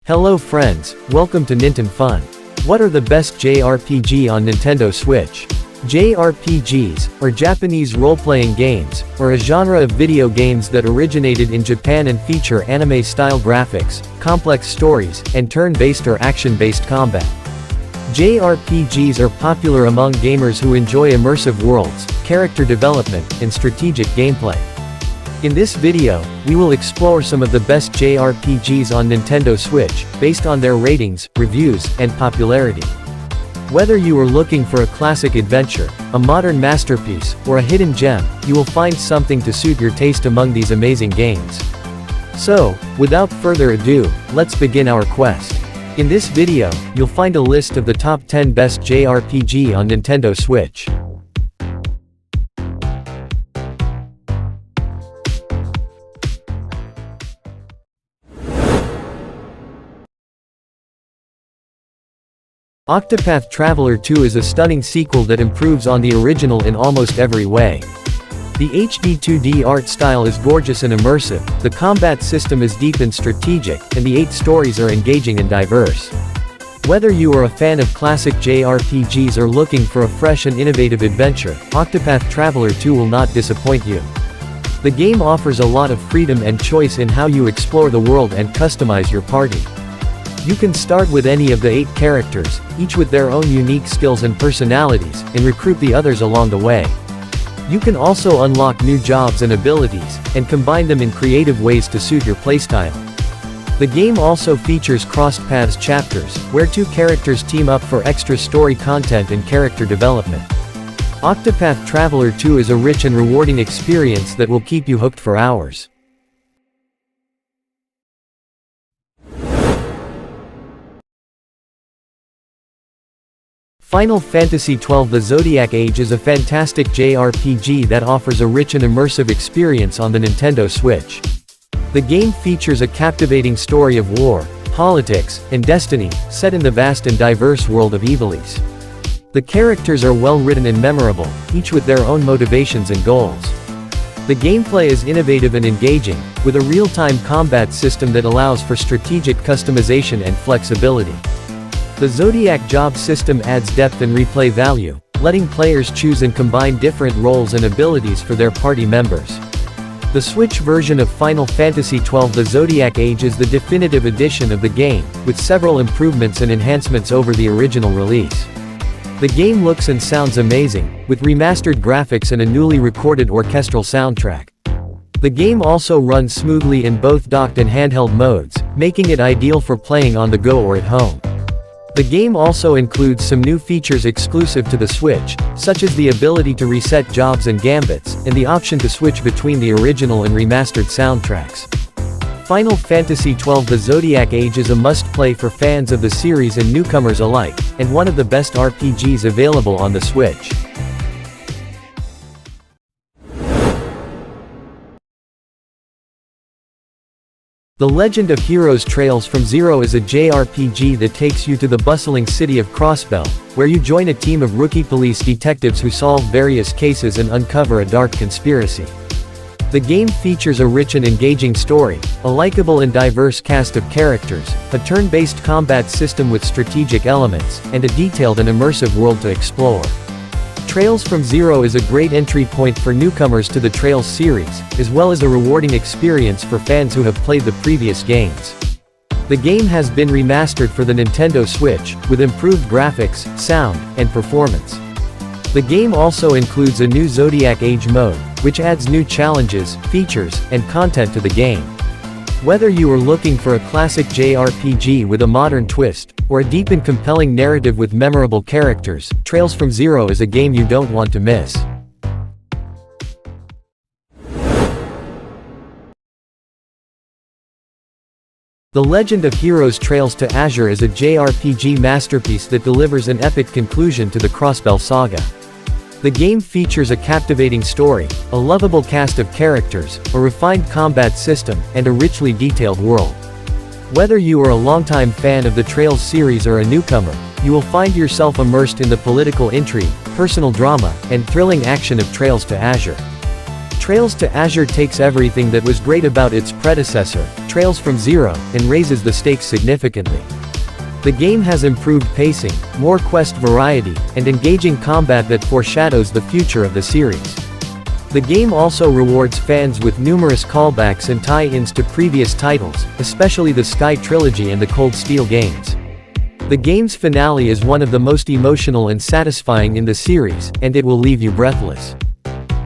Hello friends, welcome to Ninten Fun. What are the best JRPG on Nintendo Switch? JRPGs, or Japanese role-playing games, are a genre of video games that originated in Japan and feature anime-style graphics, complex stories, and turn-based or action-based combat. JRPGs are popular among gamers who enjoy immersive worlds, character development, and strategic gameplay. In this video, we will explore some of the best JRPGs on Nintendo Switch, based on their ratings, reviews, and popularity. Whether you are looking for a classic adventure, a modern masterpiece, or a hidden gem, you will find something to suit your taste among these amazing games. So, without further ado, let's begin our quest. In this video, you'll find a list of the top 10 best JRPG on Nintendo Switch. Octopath Traveler 2 is a stunning sequel that improves on the original in almost every way. The HD 2D art style is gorgeous and immersive, the combat system is deep and strategic, and the 8 stories are engaging and diverse. Whether you are a fan of classic JRPGs or looking for a fresh and innovative adventure, Octopath Traveler 2 will not disappoint you. The game offers a lot of freedom and choice in how you explore the world and customize your party. You can start with any of the 8 characters, each with their own unique skills and personalities, and recruit the others along the way. You can also unlock new jobs and abilities, and combine them in creative ways to suit your playstyle. The game also features Crossed Paths chapters, where 2 characters team up for extra story content and character development. Octopath Traveler 2 is a rich and rewarding experience that will keep you hooked for hours. Final Fantasy XII The Zodiac Age is a fantastic JRPG that offers a rich and immersive experience on the Nintendo Switch. The game features a captivating story of war, politics, and destiny, set in the vast and diverse world of Ivalice. The characters are well written and memorable, each with their own motivations and goals. The gameplay is innovative and engaging, with a real-time combat system that allows for strategic customization and flexibility. The Zodiac job system adds depth and replay value, letting players choose and combine different roles and abilities for their party members. The Switch version of Final Fantasy XII The Zodiac Age is the definitive edition of the game, with several improvements and enhancements over the original release. The game looks and sounds amazing, with remastered graphics and a newly recorded orchestral soundtrack. The game also runs smoothly in both docked and handheld modes, making it ideal for playing on the go or at home. The game also includes some new features exclusive to the Switch, such as the ability to reset jobs and gambits, and the option to switch between the original and remastered soundtracks. Final Fantasy XII The Zodiac Age is a must-play for fans of the series and newcomers alike, and one of the best RPGs available on the Switch. The Legend of Heroes Trails from Zero is a JRPG that takes you to the bustling city of Crossbell, where you join a team of rookie police detectives who solve various cases and uncover a dark conspiracy. The game features a rich and engaging story, a likable and diverse cast of characters, a turn-based combat system with strategic elements, and a detailed and immersive world to explore. Trails from Zero is a great entry point for newcomers to the Trails series, as well as a rewarding experience for fans who have played the previous games. The game has been remastered for the Nintendo Switch, with improved graphics, sound, and performance. The game also includes a new Zodiac Age mode, which adds new challenges, features, and content to the game. Whether you are looking for a classic JRPG with a modern twist, or a deep and compelling narrative with memorable characters, Trails from Zero is a game you don't want to miss. The Legend of Heroes Trails to Azure is a JRPG masterpiece that delivers an epic conclusion to the Crossbell saga. The game features a captivating story, a lovable cast of characters, a refined combat system, and a richly detailed world. Whether you are a longtime fan of the Trails series or a newcomer, you will find yourself immersed in the political intrigue, personal drama, and thrilling action of Trails to Azure. Trails to Azure takes everything that was great about its predecessor, Trails from Zero, and raises the stakes significantly. The game has improved pacing, more quest variety, and engaging combat that foreshadows the future of the series. The game also rewards fans with numerous callbacks and tie-ins to previous titles, especially the Sky Trilogy and the Cold Steel games. The game's finale is one of the most emotional and satisfying in the series, and it will leave you breathless.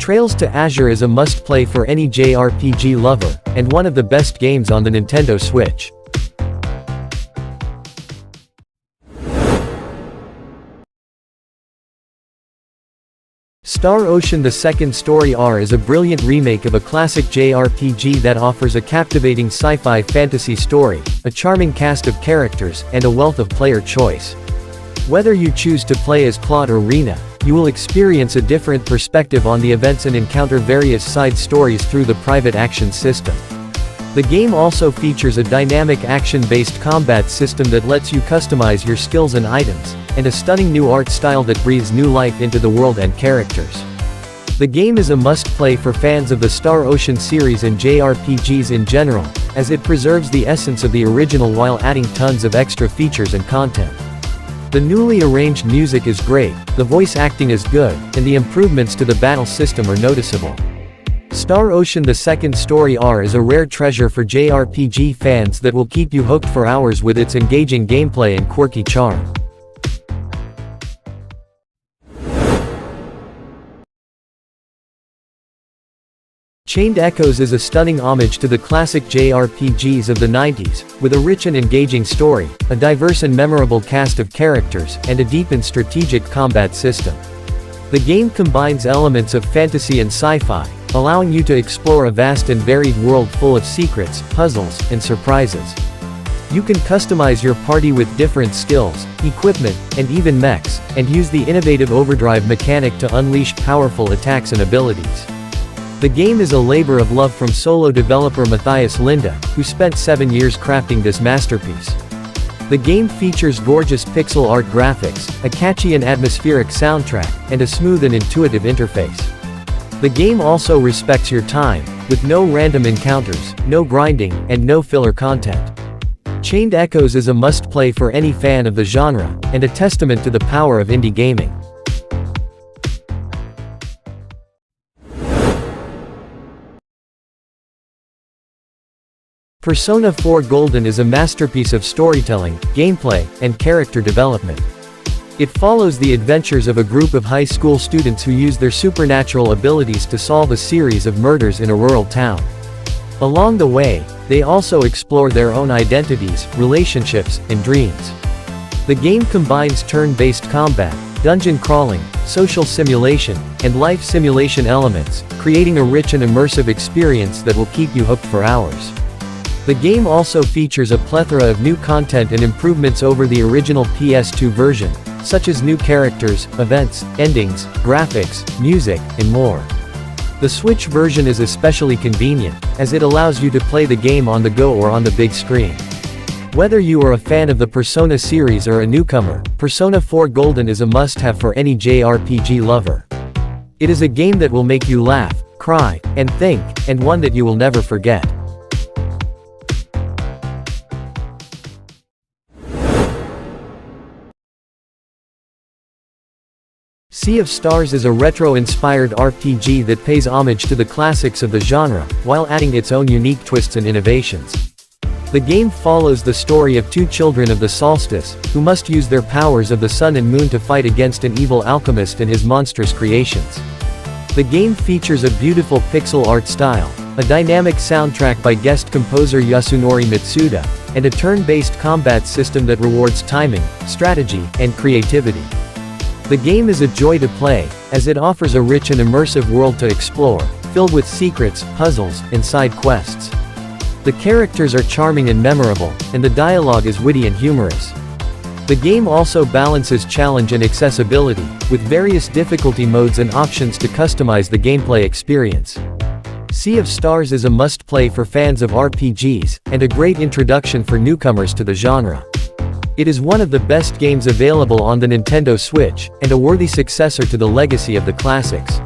Trails to Azure is a must-play for any JRPG lover, and one of the best games on the Nintendo Switch. Star Ocean: The Second Story R is a brilliant remake of a classic JRPG that offers a captivating sci-fi fantasy story, a charming cast of characters, and a wealth of player choice. Whether you choose to play as Claude or Rena, you will experience a different perspective on the events and encounter various side stories through the private action system. The game also features a dynamic action-based combat system that lets you customize your skills and items, and a stunning new art style that breathes new life into the world and characters. The game is a must-play for fans of the Star Ocean series and JRPGs in general, as it preserves the essence of the original while adding tons of extra features and content. The newly arranged music is great, the voice acting is good, and the improvements to the battle system are noticeable. Star Ocean: The Second Story R is a rare treasure for JRPG fans that will keep you hooked for hours with its engaging gameplay and quirky charm. Chained Echoes is a stunning homage to the classic JRPGs of the 90s, with a rich and engaging story, a diverse and memorable cast of characters, and a deep and strategic combat system. The game combines elements of fantasy and sci-fi, allowing you to explore a vast and varied world full of secrets, puzzles, and surprises. You can customize your party with different skills, equipment, and even mechs, and use the innovative overdrive mechanic to unleash powerful attacks and abilities. The game is a labor of love from solo developer Matthias Linda, who spent 7 years crafting this masterpiece. The game features gorgeous pixel art graphics, a catchy and atmospheric soundtrack, and a smooth and intuitive interface. The game also respects your time, with no random encounters, no grinding, and no filler content. Chained Echoes is a must-play for any fan of the genre, and a testament to the power of indie gaming. Persona 4 Golden is a masterpiece of storytelling, gameplay, and character development. It follows the adventures of a group of high school students who use their supernatural abilities to solve a series of murders in a rural town. Along the way, they also explore their own identities, relationships, and dreams. The game combines turn-based combat, dungeon crawling, social simulation, and life simulation elements, creating a rich and immersive experience that will keep you hooked for hours. The game also features a plethora of new content and improvements over the original PS2 version, such as new characters, events, endings, graphics, music, and more. The Switch version is especially convenient, as it allows you to play the game on the go or on the big screen. Whether you are a fan of the Persona series or a newcomer, Persona 4 Golden is a must-have for any JRPG lover. It is a game that will make you laugh, cry, and think, and one that you will never forget. Sea of Stars is a retro-inspired RPG that pays homage to the classics of the genre, while adding its own unique twists and innovations. The game follows the story of two children of the solstice, who must use their powers of the sun and moon to fight against an evil alchemist and his monstrous creations. The game features a beautiful pixel art style, a dynamic soundtrack by guest composer Yasunori Mitsuda, and a turn-based combat system that rewards timing, strategy, and creativity. The game is a joy to play, as it offers a rich and immersive world to explore, filled with secrets, puzzles, and side quests. The characters are charming and memorable, and the dialogue is witty and humorous. The game also balances challenge and accessibility, with various difficulty modes and options to customize the gameplay experience. Sea of Stars is a must-play for fans of RPGs, and a great introduction for newcomers to the genre. It is one of the best games available on the Nintendo Switch, and a worthy successor to the legacy of the classics.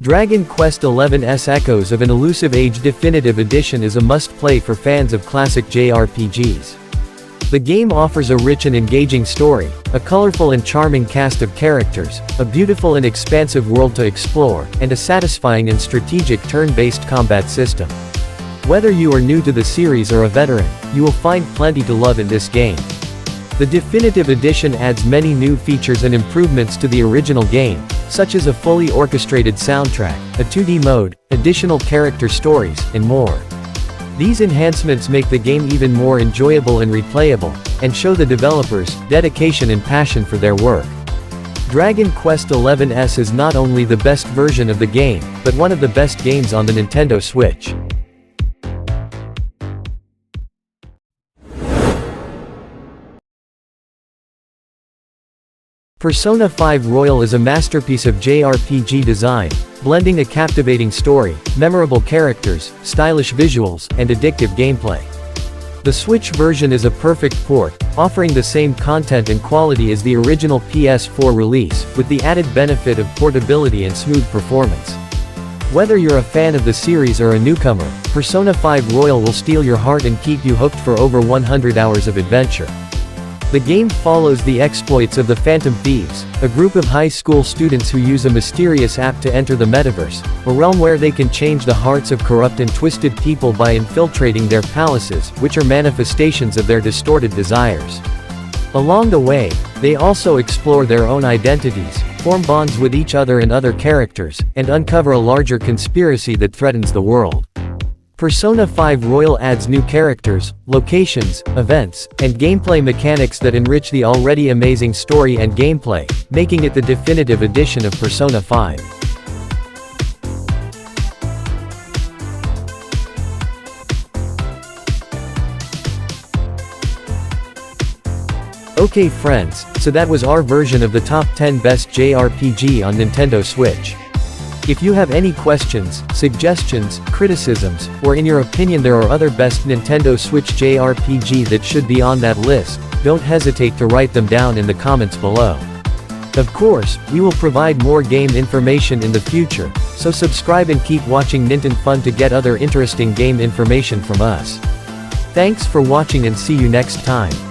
Dragon Quest XI's Echoes of an Elusive Age Definitive Edition is a must-play for fans of classic JRPGs. The game offers a rich and engaging story, a colorful and charming cast of characters, a beautiful and expansive world to explore, and a satisfying and strategic turn-based combat system. Whether you are new to the series or a veteran, you will find plenty to love in this game. The Definitive Edition adds many new features and improvements to the original game, such as a fully orchestrated soundtrack, a 2D mode, additional character stories, and more. These enhancements make the game even more enjoyable and replayable, and show the developers' dedication and passion for their work. Dragon Quest XI's is not only the best version of the game, but one of the best games on the Nintendo Switch. Persona 5 Royal is a masterpiece of JRPG design, blending a captivating story, memorable characters, stylish visuals, and addictive gameplay. The Switch version is a perfect port, offering the same content and quality as the original PS4 release, with the added benefit of portability and smooth performance. Whether you're a fan of the series or a newcomer, Persona 5 Royal will steal your heart and keep you hooked for over 100 hours of adventure. The game follows the exploits of the Phantom Thieves, a group of high school students who use a mysterious app to enter the metaverse, a realm where they can change the hearts of corrupt and twisted people by infiltrating their palaces, which are manifestations of their distorted desires. Along the way, they also explore their own identities, form bonds with each other and other characters, and uncover a larger conspiracy that threatens the world. Persona 5 Royal adds new characters, locations, events, and gameplay mechanics that enrich the already amazing story and gameplay, making it the definitive edition of Persona 5. Okay friends, so that was our version of the top 10 best JRPG on Nintendo Switch. If you have any questions, suggestions, criticisms, or in your opinion there are other best Nintendo Switch JRPG that should be on that list, don't hesitate to write them down in the comments below. Of course, we will provide more game information in the future, so subscribe and keep watching Nintenfun to get other interesting game information from us. Thanks for watching and see you next time.